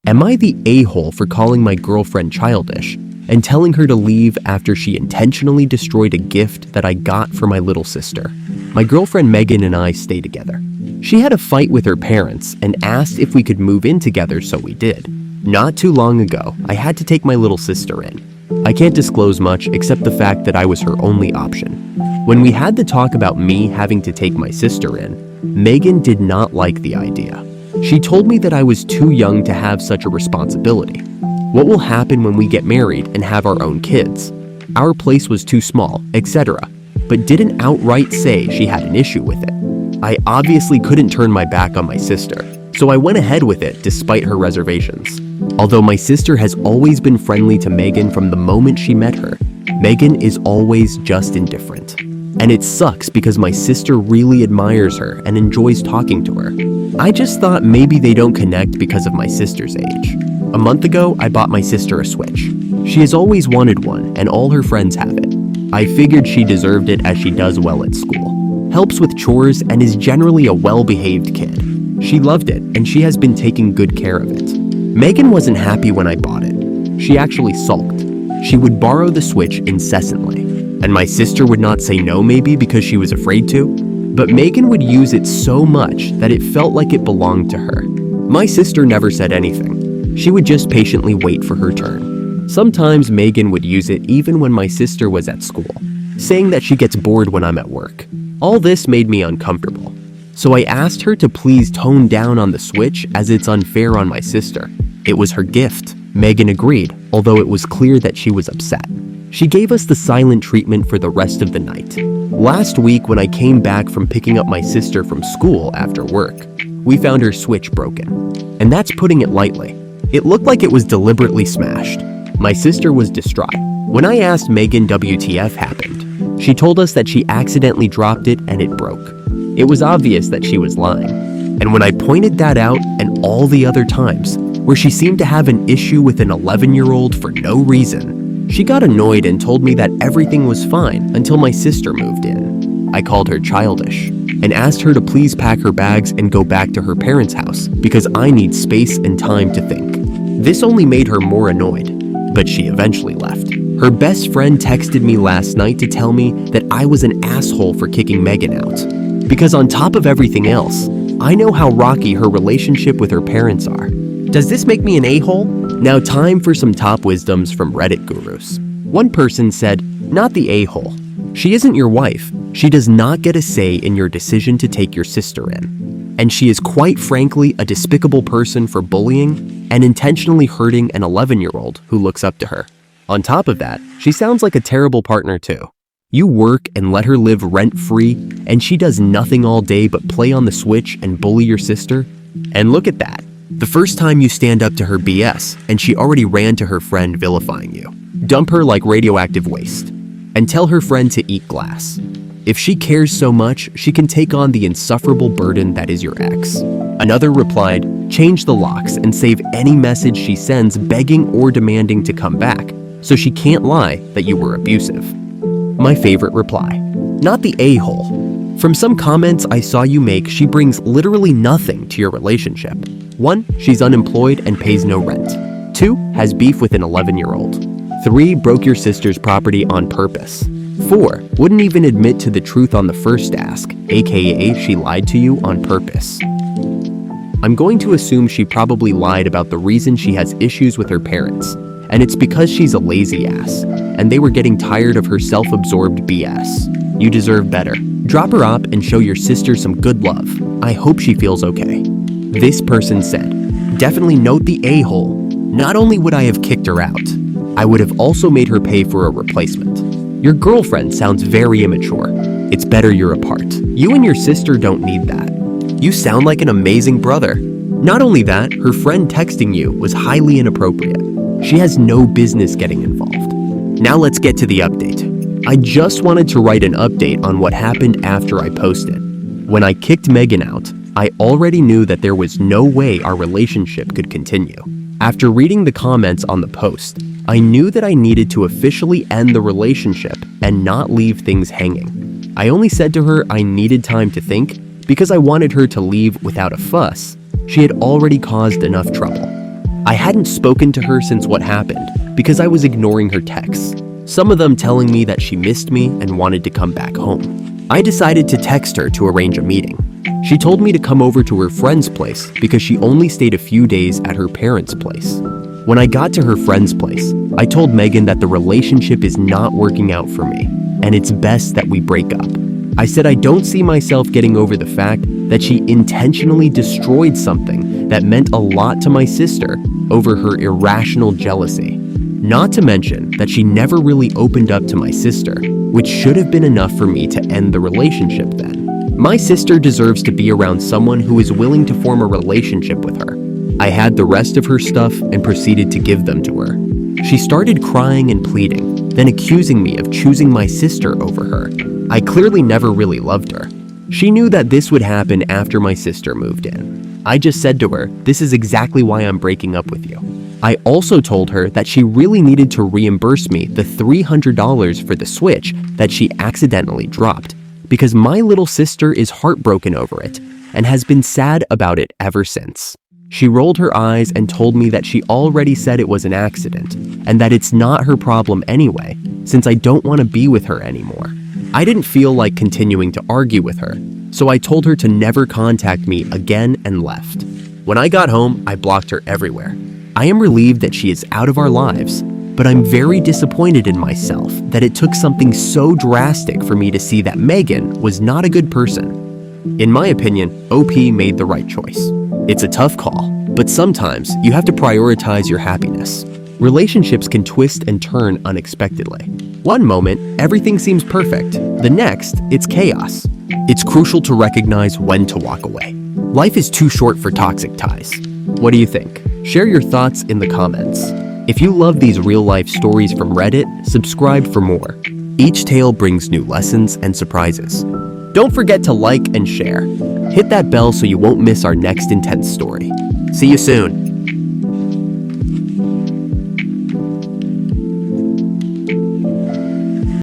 Am I the a-hole for calling my girlfriend childish and telling her to leave after she intentionally destroyed a gift that I got for my little sister? My girlfriend Megan and I stay together. She had a fight with her parents and asked if we could move in together, so we did. Not too long ago, I had to take my little sister in. I can't disclose much except the fact that I was her only option. When we had the talk about me having to take my sister in, Megan did not like the idea. She told me that I was too young to have such a responsibility. What will happen when we get married and have our own kids? Our place was too small, etc., but didn't outright say she had an issue with it. I obviously couldn't turn my back on my sister, so I went ahead with it despite her reservations. Although my sister has always been friendly to Megan from the moment she met her, Megan is always just indifferent. And it sucks because my sister really admires her and enjoys talking to her. I just thought maybe they don't connect because of my sister's age. A month ago, I bought my sister a Switch. She has always wanted one, and all her friends have it. I figured she deserved it as she does well at school, helps with chores, and is generally a well-behaved kid. She loved it, and she has been taking good care of it. Megan wasn't happy when I bought it. She actually sulked. She would borrow the Switch incessantly. And my sister would not say no maybe because she was afraid to, but Megan would use it so much that it felt like it belonged to her. My sister never said anything. She would just patiently wait for her turn. Sometimes Megan would use it even when my sister was at school, saying that she gets bored when I'm at work. All this made me uncomfortable. So I asked her to please tone down on the Switch as it's unfair on my sister. It was her gift. Megan agreed, although it was clear that she was upset. She gave us the silent treatment for the rest of the night. Last week, when I came back from picking up my sister from school after work, we found her Switch broken. And that's putting it lightly. It looked like it was deliberately smashed. My sister was distraught. When I asked Megan WTF happened, she told us that she accidentally dropped it and it broke. It was obvious that she was lying. And when I pointed that out and all the other times where she seemed to have an issue with an 11-year-old for no reason, she got annoyed and told me that everything was fine until my sister moved in. I called her childish and asked her to please pack her bags and go back to her parents' house because I need space and time to think. This only made her more annoyed, but she eventually left. Her best friend texted me last night to tell me that I was an asshole for kicking Megan out. Because on top of everything else, I know how rocky her relationship with her parents are. Does this make me an a-hole? Now time for some top wisdoms from Reddit gurus. One person said, not the a-hole. She isn't your wife. She does not get a say in your decision to take your sister in. And she is quite frankly a despicable person for bullying and intentionally hurting an 11-year-old who looks up to her. On top of that, she sounds like a terrible partner too. You work and let her live rent-free, and she does nothing all day but play on the Switch and bully your sister? And look at that. The first time you stand up to her BS, and she already ran to her friend vilifying you. Dump her like radioactive waste. And tell her friend to eat glass. If she cares so much, she can take on the insufferable burden that is your ex. Another replied, change the locks and save any message she sends begging or demanding to come back, so she can't lie that you were abusive. My favorite reply, not the a-hole. From some comments I saw you make, she brings literally nothing to your relationship. 1, she's unemployed and pays no rent. 2, has beef with an 11-year-old. 3, broke your sister's property on purpose. 4, wouldn't even admit to the truth on the first ask, aka she lied to you on purpose. I'm going to assume she probably lied about the reason she has issues with her parents, and it's because she's a lazy ass, and they were getting tired of her self-absorbed BS. You deserve better. Drop her up and show your sister some good love. I hope she feels okay. This person said, definitely note the a-hole. Not only would I have kicked her out, I would have also made her pay for a replacement. Your girlfriend sounds very immature. It's better you're apart. You and your sister don't need that. You sound like an amazing brother. Not only that, her friend texting you was highly inappropriate. She has no business getting involved. Now let's get to the update. I just wanted to write an update on what happened after I posted. When I kicked Megan out, I already knew that there was no way our relationship could continue. After reading the comments on the post, I knew that I needed to officially end the relationship and not leave things hanging. I only said to her I needed time to think because I wanted her to leave without a fuss. She had already caused enough trouble. I hadn't spoken to her since what happened because I was ignoring her texts, some of them telling me that she missed me and wanted to come back home. I decided to text her to arrange a meeting. She told me to come over to her friend's place because she only stayed a few days at her parents' place. When I got to her friend's place, I told Megan that the relationship is not working out for me, and it's best that we break up. I said I don't see myself getting over the fact that she intentionally destroyed something that meant a lot to my sister over her irrational jealousy. Not to mention that she never really opened up to my sister, which should have been enough for me to end the relationship then. My sister deserves to be around someone who is willing to form a relationship with her. I had the rest of her stuff and proceeded to give them to her. She started crying and pleading, then accusing me of choosing my sister over her. I clearly never really loved her. She knew that this would happen after my sister moved in. I just said to her, "This is exactly why I'm breaking up with you." I also told her that she really needed to reimburse me the $300 for the Switch that she accidentally dropped, because my little sister is heartbroken over it and has been sad about it ever since. She rolled her eyes and told me that she already said it was an accident and that it's not her problem anyway, since I don't want to be with her anymore. I didn't feel like continuing to argue with her, so I told her to never contact me again and left. When I got home, I blocked her everywhere. I am relieved that she is out of our lives, but I'm very disappointed in myself that it took something so drastic for me to see that Megan was not a good person. In my opinion, OP made the right choice. It's a tough call, but sometimes you have to prioritize your happiness. Relationships can twist and turn unexpectedly. One moment, everything seems perfect. The next, it's chaos. It's crucial to recognize when to walk away. Life is too short for toxic ties. What do you think? Share your thoughts in the comments. If you love these real-life stories from Reddit, subscribe for more. Each tale brings new lessons and surprises. Don't forget to like and share. Hit that bell so you won't miss our next intense story. See you soon.